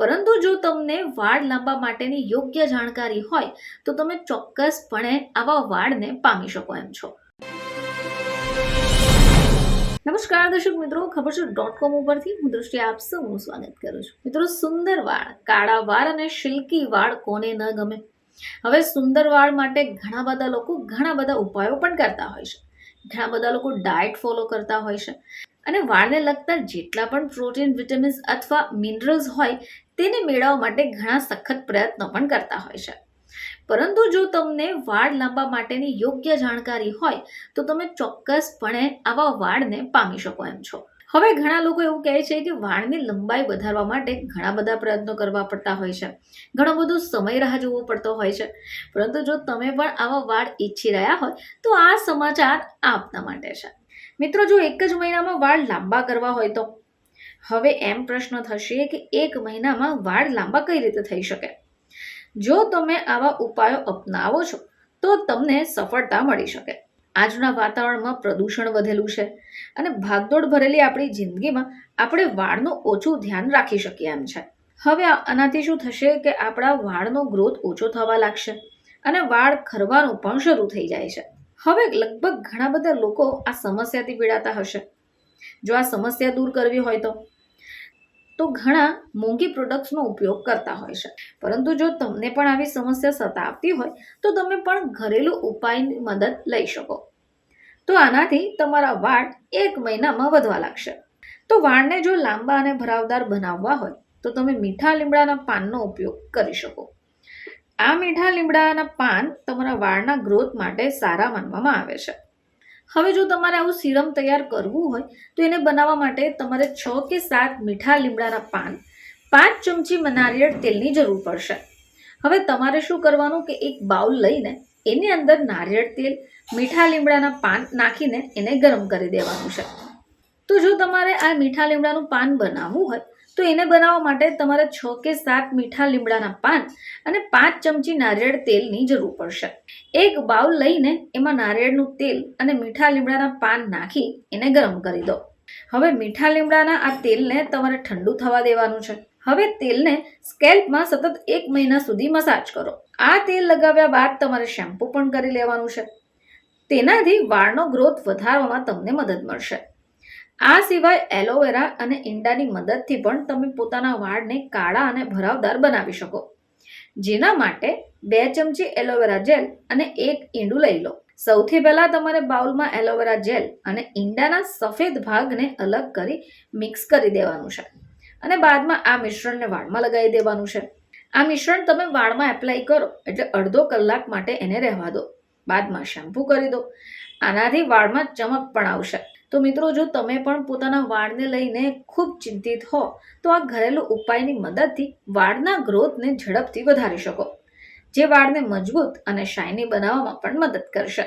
પરંતુ જો તમને વાળ લાંબા માટેની યોગ્ય જાણકારી હોય તો તમે ચોક્કસપણે આવા વાળને પામી શકો એમ છો. નમસ્કાર દર્શક મિત્રો, ખબર છે .com ઉપરથી હું દૃષ્ટિ આપ સૌનું સ્વાગત કરું છું. મિત્રો, સુંદર વાળ, કાળા વાળ અને સિલ્કી વાળ કોને ન ગમે? હવે સુંદર વાળ માટે ઘણા બધા લોકો ઘણા બધા ઉપાયો પણ કરતા હોય છે. ઘણા બધા લોકો ડાયટ ફોલો કરતા હોય છે અને વાળને લગતા જેટલા પણ પ્રોટીન, વિટામિન્સ અથવા મિનરલ્સ હોય તેને મેળવવા માટે ઘણા સખત પ્રયત્નો પણ કરતા હોય છે. પરંતુ જો તમને વાળ લાંબા માટેની યોગ્ય જાણકારી હોય તો તમે ચોક્કસપણે આવા વાળને પામી શકો એમ છો. હવે ઘણા લોકો એવું કહે છે કે વાળની લંબાઈ વધારવા માટે ઘણા બધા પ્રયત્નો કરવા પડતા હોય છે, ઘણો બધો સમય રાહ જોવો પડતો હોય છે. પરંતુ જો તમે પણ આવા વાળ ઈચ્છી રહ્યા હોય તો આ સમાચાર આપના માટે છે. મિત્રો, જો એક જ મહિનામાં વાળ લાંબા કરવા હોય તો હવે એમ પ્રશ્ન થશે કે એક મહિનામાં વાળ લાંબા કઈ રીતે થઈ શકે? જો તમે આવા ઉપાયો અપનાવો છો તો તમને સફળતા મળી શકે. આજના વાતાવરણમાં પ્રદૂષણ વધેલું છે અને ભાગદોડ ભરેલી આપણી જિંદગીમાં આપણે વાળનું ઓછું ધ્યાન રાખી શકીએ એમ છે. હવે આનાથી શું થશે કે આપણા વાળનો ગ્રોથ ઓછો થવા લાગશે અને વાળ ખરવાનું પણ શરૂ થઈ જાય છે. હવે લગભગ ઘણા બધા લોકો આ સમસ્યાથી પીડાતા હશે. જો આ સમસ્યા દૂર કરવી હોય તો ઘણા મોંઘી પ્રોડક્ટ્સનો ઉપયોગ કરતા હોય છે. પરંતુ જો તમને પણ આવી સમસ્યા સતાવતી હોય તો તમે પણ ઘરેલું ઉપાયની મદદ લઈ શકો. તો આનાથી તમારા વાળ એક મહિનામાં વધવા લાગશે. તો વાળને જો લાંબા અને ભરાવદાર બનાવવા હોય તો તમે મીઠા લીમડાના પાનનો ઉપયોગ કરી શકો. આ મીઠા લીમડાના પાન તમારા વાળના ગ્રોથ માટે સારા માનવામાં આવે છે. હવે જો તમારે આવું સિરમ તૈયાર કરવું હોય તો એને બનાવવા માટે તમારે 6 કે 7 મીઠા લીમડાના પાન, 5 ચમચી નારિયેળ તેલની જરૂર પડશે. હવે તમારે શું કરવાનું કે એક બાઉલ લઈને એની અંદર નારિયેળ તેલ, મીઠા લીમડાના પાન નાખીને એને ગરમ કરી દેવાનું છે. તો જો તમારે આ મીઠા લીમડાનું પાન બનાવવું હોય તો એને બનાવવા માટે તમારે 6 કે 7 મીઠા લીમડાના પાન અને 5 ચમચી નારિયેળ તેલની જરૂર પડશે. એક બાઉલ લઈને એમાં નારિયેળનું તેલ અને મીઠા લીમડાના પાન નાખી એને ગરમ કરી દો. હવે મીઠા લીમડાના આ તેલને તમારે ઠંડુ થવા દેવાનું છે. હવે તેલને સ્કેલ્પમાં સતત 1 મહિના સુધી મસાજ કરો. આ તેલ લગાવ્યા બાદ તમારે શેમ્પૂ પણ કરી લેવાનું છે. તેનાથી વાળનો ગ્રોથ વધારવામાં તમને મદદ મળશે. આ સિવાય એલોવેરા અને ઈંડાની મદદથી પણ તમે પોતાના વાળને કાળા અને ભરાવદાર બનાવી શકો. જેના માટે 2 ચમચી એલોવેરા જેલ અને 1 ઈંડું લઈ લો. સૌથી પહેલા તમારે બાઉલમાં એલોવેરા જેલ અને ઈંડાના સફેદ ભાગને અલગ કરી મિક્સ કરી દેવાનું છે અને બાદમાં આ મિશ્રણને વાળમાં લગાવી દેવાનું છે. આ મિશ્રણ તમે વાળમાં એપ્લાય કરો એટલે અડધો કલાક માટે એને રહેવા દો. બાદમાં શેમ્પૂ કરી દો. આનાથી વાળમાં ચમક પણ આવશે. તો મિત્રો, જો તમે પણ પોતાના વાળને લઈને ખૂબ ચિંતિત હો તો આ ઘરેલું ઉપાયની મદદથી વાળના ગ્રોથને ઝડપથી વધારી શકો, જે વાળને મજબૂત અને શાઇની બનાવવામાં પણ મદદ કરશે.